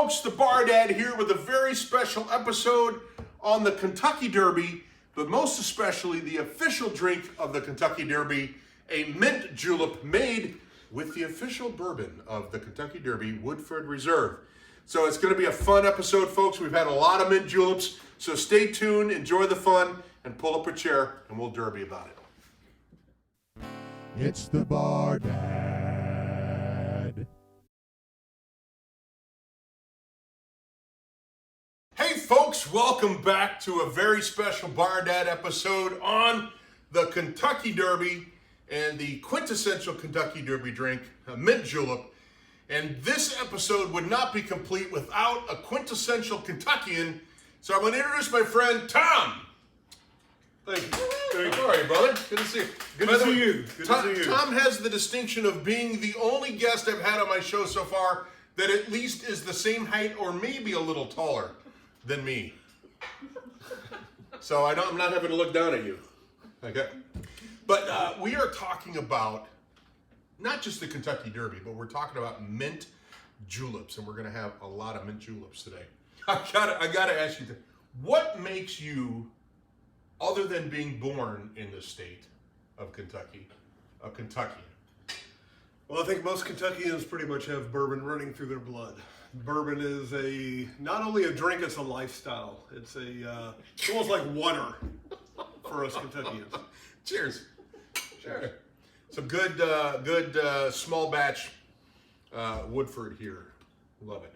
folks, the Bar Dad here with a very special episode on the Kentucky Derby, but most especially the official drink of the Kentucky Derby, a mint julep made with the official bourbon of the Kentucky Derby, Woodford Reserve. So it's going to be a fun episode, folks. We've had a lot of mint juleps, so stay tuned, enjoy the fun, and pull up a chair, and we'll derby about it. It's the Bar Dad. Hey folks, welcome back to a very special Bar Dad episode on the Kentucky Derby and the quintessential Kentucky Derby drink, a mint julep. And this episode would not be complete without a quintessential Kentuckian. So I'm going to introduce my friend Tom. Thank you. How are you, brother? Good to see you. Good to see you. Good to see you. Tom has the distinction of being the only guest I've had on my show so far that at least is the same height or maybe a little taller than me. So I'm not having to look down at you. Okay. But we are talking about not just the Kentucky Derby, but we're talking about mint juleps, and we're going to have a lot of mint juleps today. I gotta ask you, what makes you, other than being born in the state of Kentucky, a Kentuckian? Well, I think most Kentuckians pretty much have bourbon running through their blood. Bourbon is not only a drink, it's a lifestyle. It's almost like water for us Kentuckians. Cheers. Sure. Some good small batch Woodford here. Love it.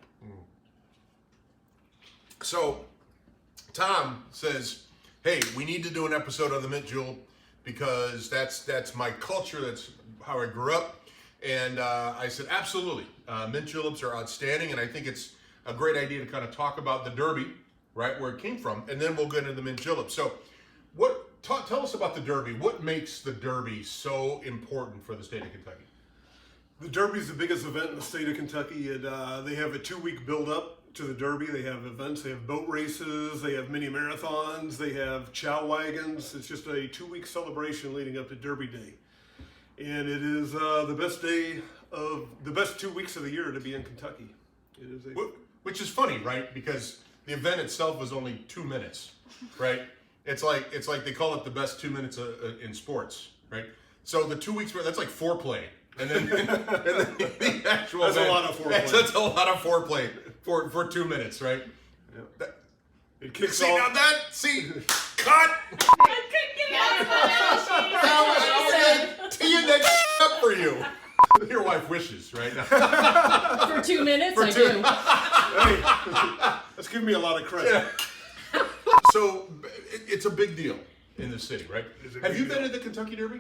So, Tom says, hey, we need to do an episode on the mint julep because that's my culture. That's how I grew up. And I said, absolutely. Mint juleps are outstanding, and I think it's a great idea to kind of talk about the Derby, right, where it came from, and then we'll get into the mint julep. So, tell us about the Derby. What makes the Derby so important for the state of Kentucky? The Derby is the biggest event in the state of Kentucky. They have a 2-week build-up to the Derby. They have events. They have boat races. They have mini marathons. They have chow wagons. It's just a 2-week celebration leading up to Derby Day. And it is the best 2 weeks of the year to be in Kentucky. It is Which is funny, right? Because the event itself was only 2 minutes, right? It's like they call it the best 2 minutes in sports, right? So the 2 weeks, that's like foreplay, and then the actual that's event, a lot of foreplay. That's a lot of foreplay for 2 minutes, right? Yeah. It kicks see off. now that cut. I couldn't get it out of Teeing that up for you. Your wife wishes, right? For 2 minutes, I do. Hey, that's giving me a lot of credit. Yeah. So it's a big deal in the city, right? Have you been to the Kentucky Derby?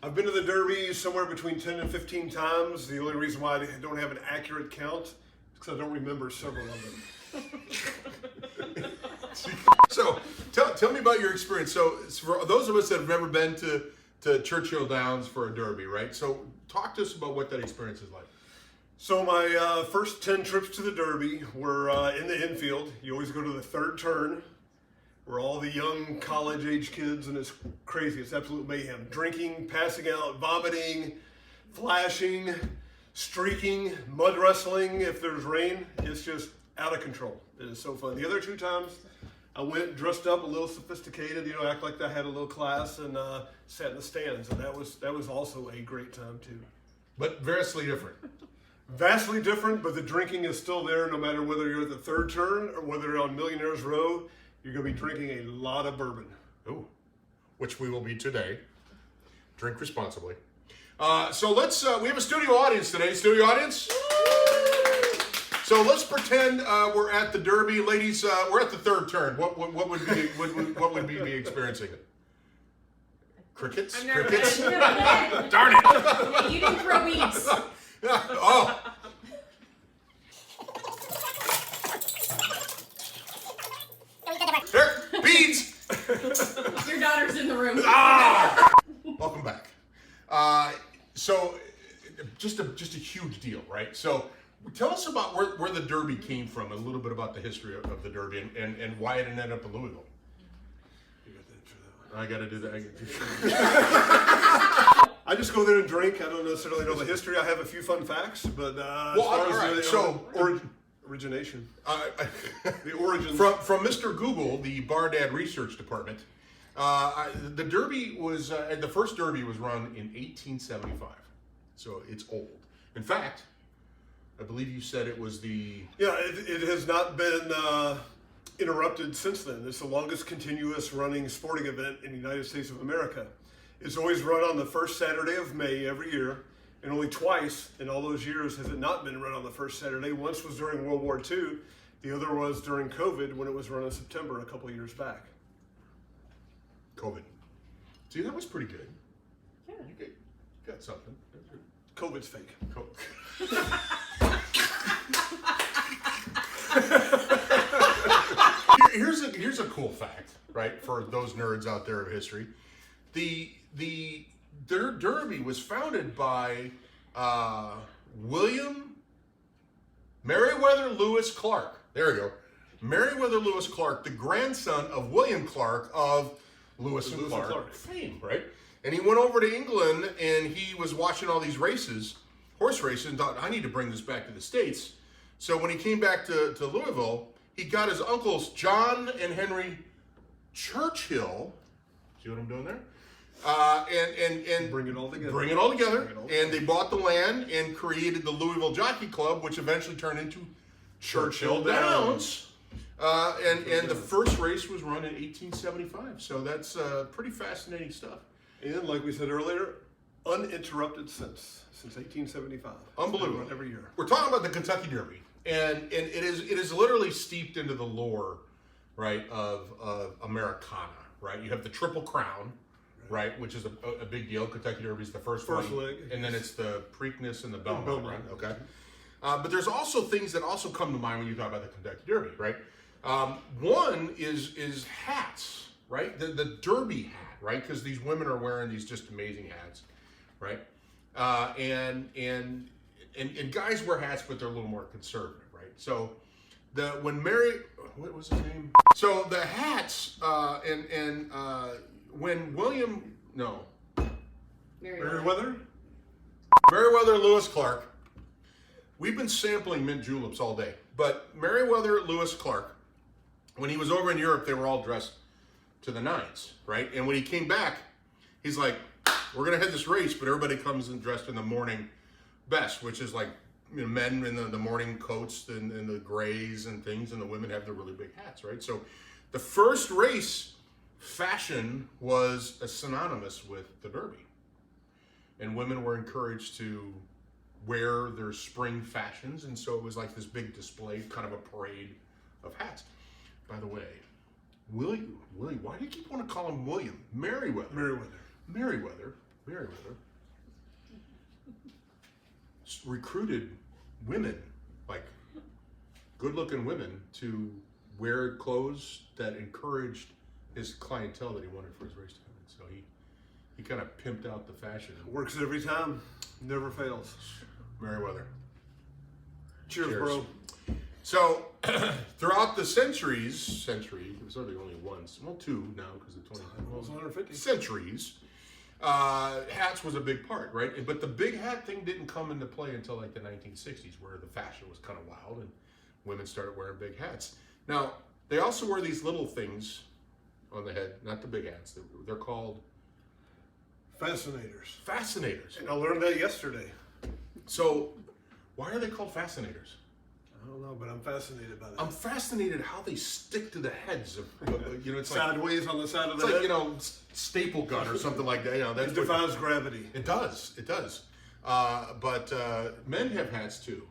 I've been to the Derby somewhere between 10 and 15 times. The only reason why I don't have an accurate count is because I don't remember several of them. So tell me about your experience. So for those of us that have never been to Churchill Downs for a Derby, right? So talk to us about what that experience is like. So my first 10 trips to the Derby were in the infield. You always go to the third turn, where all the young college-age kids, and it's crazy. It's absolute mayhem. Drinking, passing out, vomiting, flashing, streaking, mud wrestling if there's rain. It's just out of control. It is so fun. The other 2 times, I went dressed up a little sophisticated, act like I had a little class, and sat in the stands. And that was also a great time, too. But vastly different. Vastly different, but the drinking is still there no matter whether you're at the third turn or whether you're on Millionaire's Row. You're going to be drinking a lot of bourbon. Ooh, which we will be today. Drink responsibly. So let's, we have a studio audience today. Studio audience? So let's pretend we're at the Derby. Ladies, we're at the third turn. What would we be experiencing? Crickets? I've never Crickets? been. Darn it! You didn't throw beads. Oh. There, beads! Your daughter's in the room. Ah! Welcome back. So, just a huge deal, right? So, tell us about where the Derby came from, a little bit about the history of the Derby and why it ended up in Louisville. You got that for that one. I got to do that. I just go there and drink. I don't necessarily know the history. I have a few fun facts, but Well, all right. So, origination. I- The origins. From Mr. Google, the Bar Dad Research Department, the Derby was the first Derby was run in 1875, so it's old. In fact, I believe you said it was the Yeah, it has not been interrupted since then. It's the longest continuous running sporting event in the United States of America. It's always run on the first Saturday of May every year, and only twice in all those years has it not been run on the first Saturday. Once was during World War II, the other was during COVID when it was run in September a couple of years back. COVID. See, that was pretty good. Yeah. You got something. COVID's fake. Here's a cool fact, right? For those nerds out there of history, the Derby was founded by William Meriwether Lewis Clark. There we go, Meriwether Lewis Clark, the grandson of William Clark of Lewis and Clark fame, right? And he went over to England and he was watching all these races, horse races, and thought, I need to bring this back to the States. So when he came back to Louisville, he got his uncles John and Henry Churchill. See what I'm doing there? And Bring it all together. Bring it all together. And they bought the land and created the Louisville Jockey Club, which eventually turned into Churchill Downs. And the first race was run in 1875. So that's pretty fascinating stuff. And like we said earlier, uninterrupted since 1875. Unbelievable. Run every year. We're talking about the Kentucky Derby, and it is literally steeped into the lore, right, of Americana, right? You have the Triple Crown, right, which is a big deal. Kentucky Derby is the first one, leg, and then it's the Preakness and the Belmont, right? Okay. But there's also things that also come to mind when you talk about the Kentucky Derby, right? One is hats, right? The Derby hat, right? Because these women are wearing these just amazing hats, right? And guys wear hats, but they're a little more conservative, right? So what was his name? So the hats when Meriwether? Meriwether Lewis Clark. We've been sampling mint juleps all day, but Meriwether Lewis Clark, when he was over in Europe, they were all dressed to the nines, right? And when he came back, he's like, we're gonna head this race, but everybody comes in dressed in the morning best, which is like, you know, men in the morning coats and the grays and things, and the women have the really big hats, right? So the first race fashion was synonymous with the Derby, and women were encouraged to wear their spring fashions, and so it was like this big display, kind of a parade of hats. By the way, Willie, why do you keep wanting to call him William? Meriwether recruited women, like good-looking women, to wear clothes that encouraged his clientele that he wanted for his race to come in. So he kind of pimped out the fashion. Works every time. Never fails. Meriwether. Cheers, bro. So throughout the centuries, there's only once, well, two now because of 150 centuries. Hats was a big part, right? But the big hat thing didn't come into play until like the 1960s, where the fashion was kind of wild and women started wearing big hats. Now, they also wear these little things on the head, not the big hats. They're called Fascinators. Fascinators. And I learned that yesterday. So, why are they called fascinators? I don't know, but I'm fascinated by that. I'm fascinated how they stick to the heads of, you know, it's like sideways on the side of the it's head. like, you know, staple gun or something like that. You know, that's It defies gravity. It does. But men have hats too,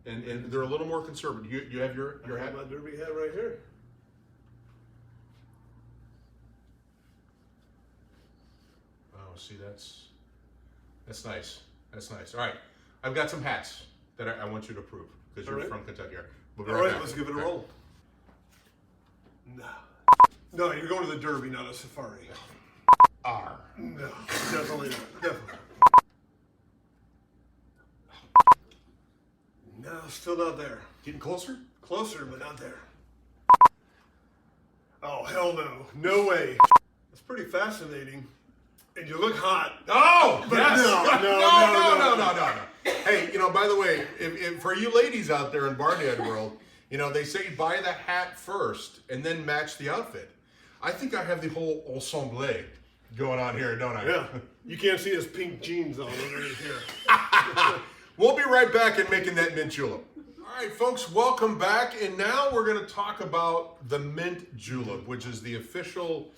and they're a little more conservative. You have your I hat. have my derby hat right here. Oh, see, that's nice. That's nice. All right, I've got some hats that I want you to prove because you're from Kentucky. We'll be All right, back. let's give it a roll. No, you're going to the Derby, not a safari. R. No, definitely not. Definitely. No, still not there. Getting closer? Closer, but not there. Oh, hell no. No way. It's pretty fascinating. And you look hot. Oh, But yes. no. No. Hey, you know, by the way, if for you ladies out there in Bar Dad world, You know, they say buy the hat first and then match the outfit. I think I have the whole ensemble going on here, don't I? Yeah. You can't see his pink jeans on underneath here. We'll be right back and making that mint julep. All right, folks, welcome back. And now we're going to talk about the mint julep, which is the official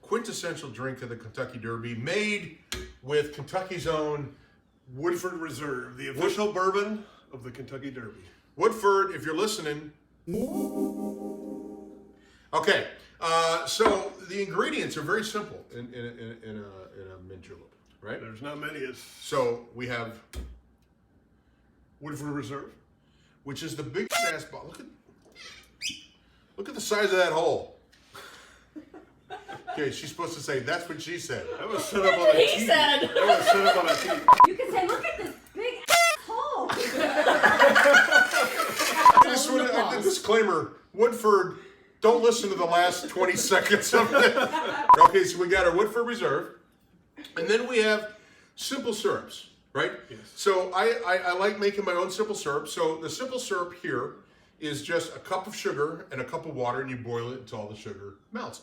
quintessential drink of the Kentucky Derby, made with Kentucky's own Woodford Reserve, the official bourbon of the Kentucky Derby. Woodford, if you're listening. Okay, so the ingredients are very simple in a mint julep, right? There's not many. It's So we have, Woodford Reserve. which is the biggest ass bottle. Look at the size of that hole. Okay, she's supposed to say, that's what she said. That was set up on a He tee. said. That was set up on a tee. You can say, look at this big hole. I just want to, a disclaimer, Woodford, don't listen to the last 20 seconds of it. Okay, so we got our Woodford Reserve, and then we have simple syrups, right? Yes. So I like making my own simple syrup. So the simple syrup here is just a cup of sugar and a cup of water, and you boil it until all the sugar melts.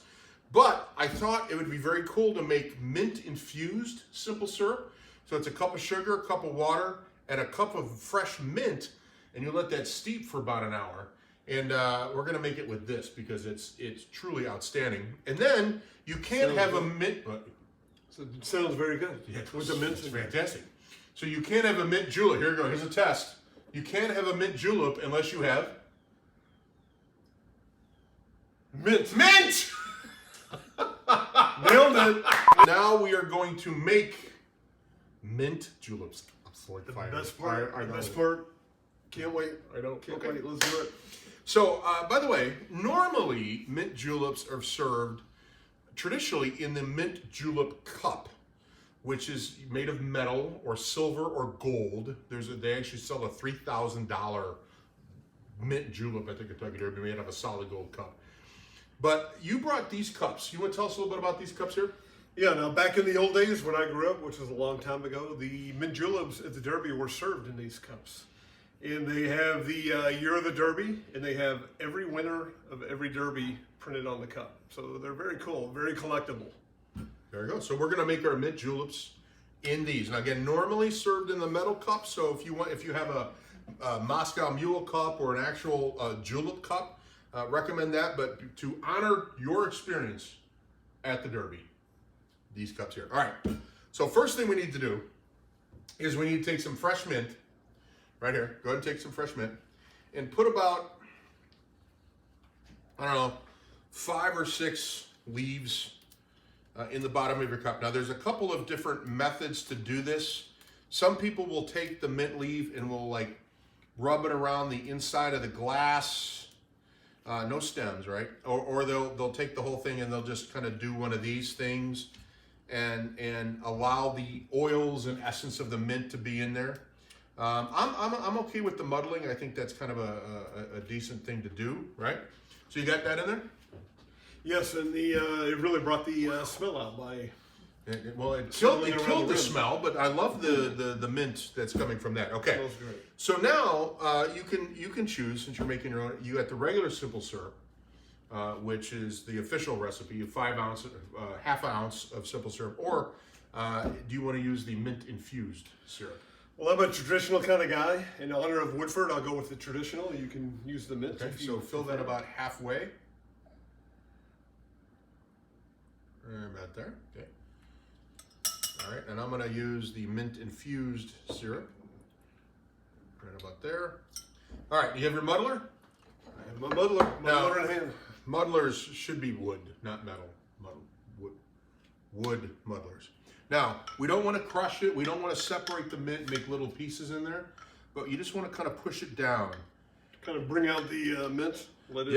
But I thought it would be very cool to make mint infused simple syrup. So it's a cup of sugar, a cup of water, and a cup of fresh mint, and you let that steep for about an hour. And we're gonna make it with this because it's truly outstanding. And then you can't have a mint. So it sounds very good. Yeah, With the mint it's in there. fantastic. So you can't have a mint julep. Here we go. Here's a test. You can't have a mint julep unless you have Mint. mint. Nailed it. Now we are going to make mint juleps. I'm so The excited. best part. I The know. best part. Can't wait. I know. Can't Okay. wait. Let's do it. So, by the way, normally mint juleps are served traditionally in the mint julep cup, which is made of metal or silver or gold. They actually sell a $3,000 mint julep at the Kentucky Derby made out of a solid gold cup. But you brought these cups. You want to tell us a little bit about these cups here? Yeah, now back in the old days when I grew up, which was a long time ago, the mint juleps at the Derby were served in these cups. And they have the year of the Derby, and they have every winner of every Derby printed on the cup. So they're very cool, very collectible. There you go. So we're going to make our mint juleps in these. Now again, normally served in the metal cup. So if you have a Moscow Mule cup or an actual julep cup, recommend that. But to honor your experience at the Derby, these cups here. All right. So first thing we need to do is we need to take some fresh mint. Right here. Go ahead and take some fresh mint and put about, I don't know, 5 or 6 leaves in the bottom of your cup. Now there's a couple of different methods to do this. Some people will take the mint leaf and will like rub it around the inside of the glass. No stems, right? Or they'll take the whole thing and they'll just kind of do one of these things and allow the oils and essence of the mint to be in there. I'm okay with the muddling. I think that's kind of a decent thing to do, right? So you got that in there? Yes, and it really brought the smell out by. It Swirling around killed the the rim. smell, but I love the mint that's coming from that. Okay. Smells great. So now you can choose, since you're making your own. You got the regular simple syrup, which is the official recipe, half ounce of simple syrup, or do you want to use the mint infused syrup? Well, I'm a traditional kind of guy. In honor of Woodford, I'll go with the traditional. You can use the mint. Okay, if you so fill that prefer. about halfway. About there. Okay. All right, and I'm going to use the mint infused syrup. Right about there. All right, you have your muddler? I have my muddler. Now- Muddler in hand. Muddlers should be wood, not metal. Wood muddlers. Now, we don't want to crush it. We don't want to separate the mint, make little pieces in there, but you just want to kind of push it down. Kind of bring out the mint. Let it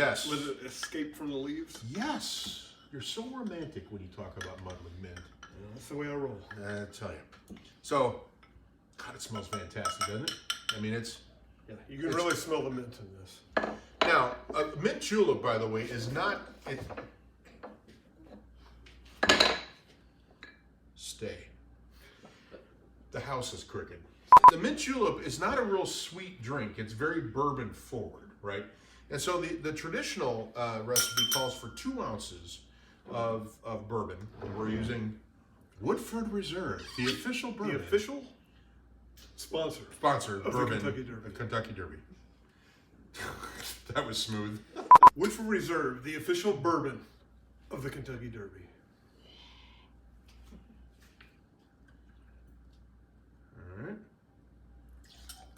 escape from the leaves. Yes, you're so romantic when you talk about muddling mint. That's the way I roll. I tell you. So, God, it smells fantastic, doesn't it? I mean, it's... Yeah, you can really smell the mint in this. Now, a mint julep, by the way, is not... Stay. The house is crooked. The mint julep is not a real sweet drink. It's very bourbon forward, right? And so the traditional recipe calls for 2 ounces of bourbon. And we're using Woodford Reserve, the official bourbon. The official sponsor of the bourbon, Kentucky Derby. the Kentucky Derby. That was smooth. Woodford Reserve, the official bourbon of the Kentucky Derby. All right.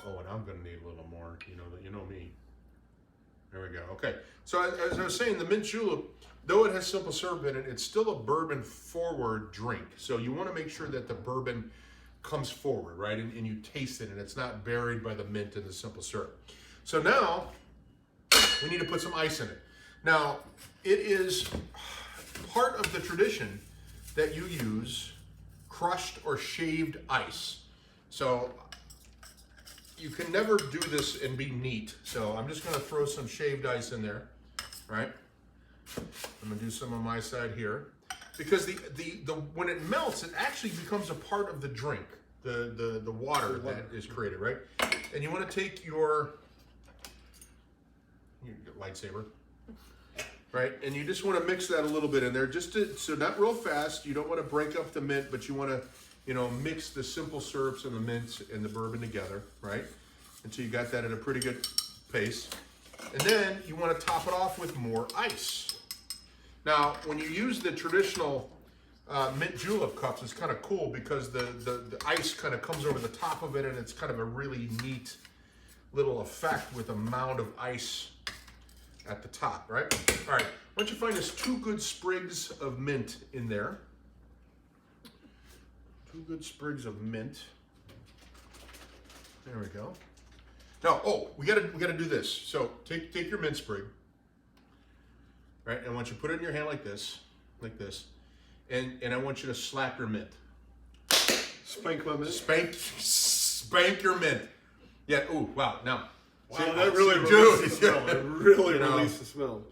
Oh, and I'm gonna need a little more. You know me. There we go. Okay. So as I was saying, the mint julep, though it has simple syrup in it, it's still a bourbon forward drink. So you want to make sure that the bourbon comes forward, right? And you taste it, and it's not buried by the mint and the simple syrup. So now we need to put some ice in it. Now, it is part of the tradition that you use crushed or shaved ice. So you can never do this and be neat. So I'm just going to throw some shaved ice in there, right? I'm going to do some on my side here. Because the when it melts, it actually becomes a part of the drink, the water that is created, right? And you want to take your lightsaber, right? And you just want to mix that a little bit in there, so not real fast. You don't want to break up the mint, but you want to, mix the simple syrups and the mints and the bourbon together, right? Until you got that at a pretty good pace. And then you want to top it off with more ice. Now, when you use the traditional mint julep cups, it's kind of cool because the ice kind of comes over the top of it, and it's kind of a really neat little effect with a mound of ice at the top, right? All right, once you find us 2 good sprigs of mint in there. 2 good sprigs of mint. There we go. Now, we gotta do this. So take your mint sprig, right? And I want you to put it in your hand like this, and I want you to slap your mint. Spank my mint. Spank your mint. Yeah. Ooh. Wow. Now. Wow, that really released the smell. It really released the smell.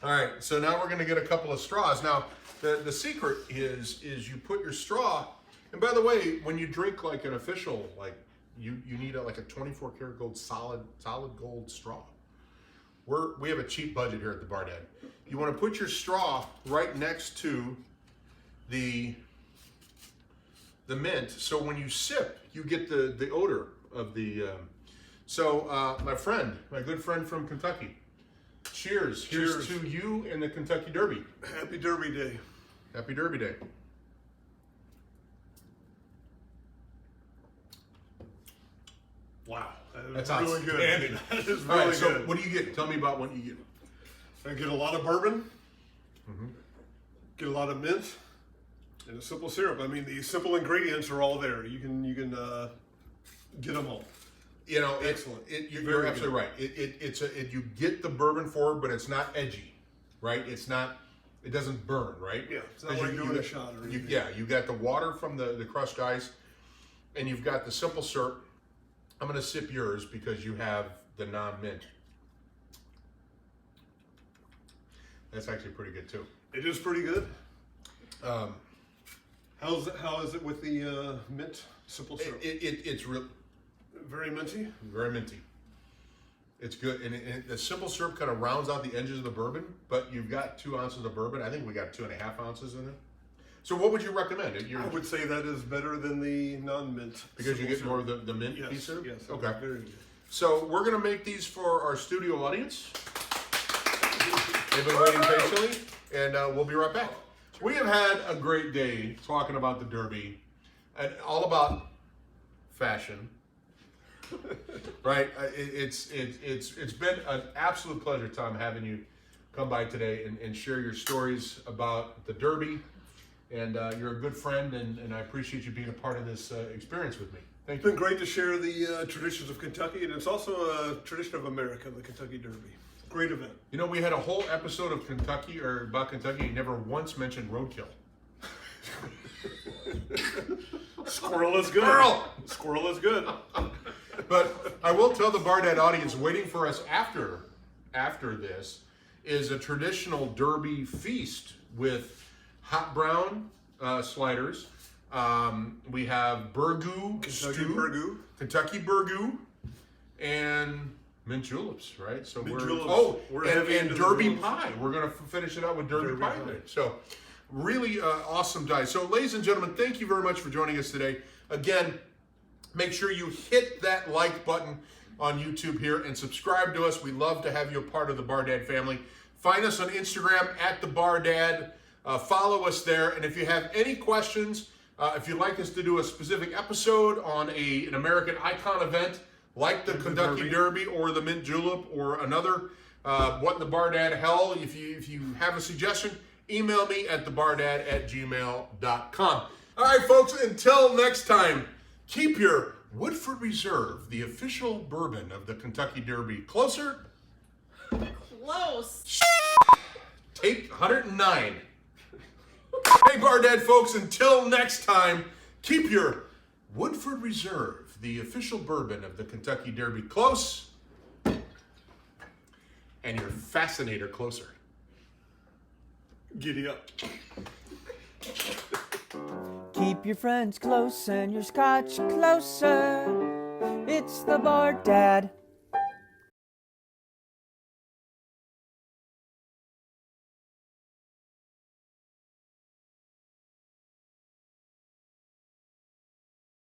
All right. So now we're gonna get a couple of straws. Now, the secret is you put your straw. And by the way, when you drink like an official, like you need a 24 karat gold solid gold straw. We have a cheap budget here at the Bar Dad. You want to put your straw right next to the mint, so when you sip, you get the odor of the. My good friend from Kentucky. Cheers! Cheers to you and the Kentucky Derby. Happy Derby Day. Happy Derby Day. Wow, That's really outstanding. good. That is All really right, so good. what do you get? Tell me about what you get. I get a lot of bourbon, get a lot of mint, and a simple syrup. I mean, the simple ingredients are all there. You can get them all. Excellent. You're absolutely right. You get the bourbon forward, but it's not edgy, right? It doesn't burn, right? Yeah, it's not like doing a shot or anything. You got the water from the crushed ice, and you've got the simple syrup. I'm going to sip yours because you have the non-mint. That's actually pretty good too. It is pretty good. How is it with the mint simple syrup? It's real, Very minty. very minty. It's good, and the simple syrup kind of rounds out the edges of the bourbon. But you've got 2 ounces of bourbon. I think we got 2.5 ounces in it. So what would you recommend? I would say that is better than the non-mint. Because you get simple more syrup. of the mint Yes, piece of it? yes. Okay. Very good. So we're going to make these for our studio audience. They've been waiting patiently, and we'll be right back. We have had a great day talking about the Derby and all about fashion. Right? It's been an absolute pleasure, Tom, having you come by today and share your stories about the Derby. And you're a good friend, and I appreciate you being a part of this experience with me. Thank It's you. been great to share the traditions of Kentucky, and it's also a tradition of America, the Kentucky Derby. Great event. We had a whole episode of Kentucky, or about Kentucky, never once mentioned roadkill. Squirrel is good. Squirrel is good. But I will tell the Bar Dad audience, waiting for us after this is a traditional Derby feast with hot brown sliders. We have burgoo Kentucky stew, burgoo. Kentucky burgoo, and mint juleps, right? So Mint we're juleps. We're heavy and into the Derby juleps. pie. We're gonna finish it out with Derby Derby pie pie. today. So really awesome diet. So ladies and gentlemen, thank you very much for joining us today. Again, make sure you hit that like button on YouTube here and subscribe to us. We love to have you a part of the Bar Dad family. Find us on Instagram at the Bar Dad. Follow us there. And if you have any questions, if you'd like us to do a specific episode on an American icon event like the Kentucky Derby or the Mint Julep or another What in the Bar Dad hell, if you have a suggestion, email me at thebardad@gmail.com. All right, folks, until next time, keep your Woodford Reserve, the official bourbon of the Kentucky Derby, closer. Close. Tape 109. Hey, Bar Dad folks, until next time, keep your Woodford Reserve, the official bourbon of the Kentucky Derby, close, and your fascinator closer. Giddy up. Keep your friends close and your scotch closer. It's the Bar Dad.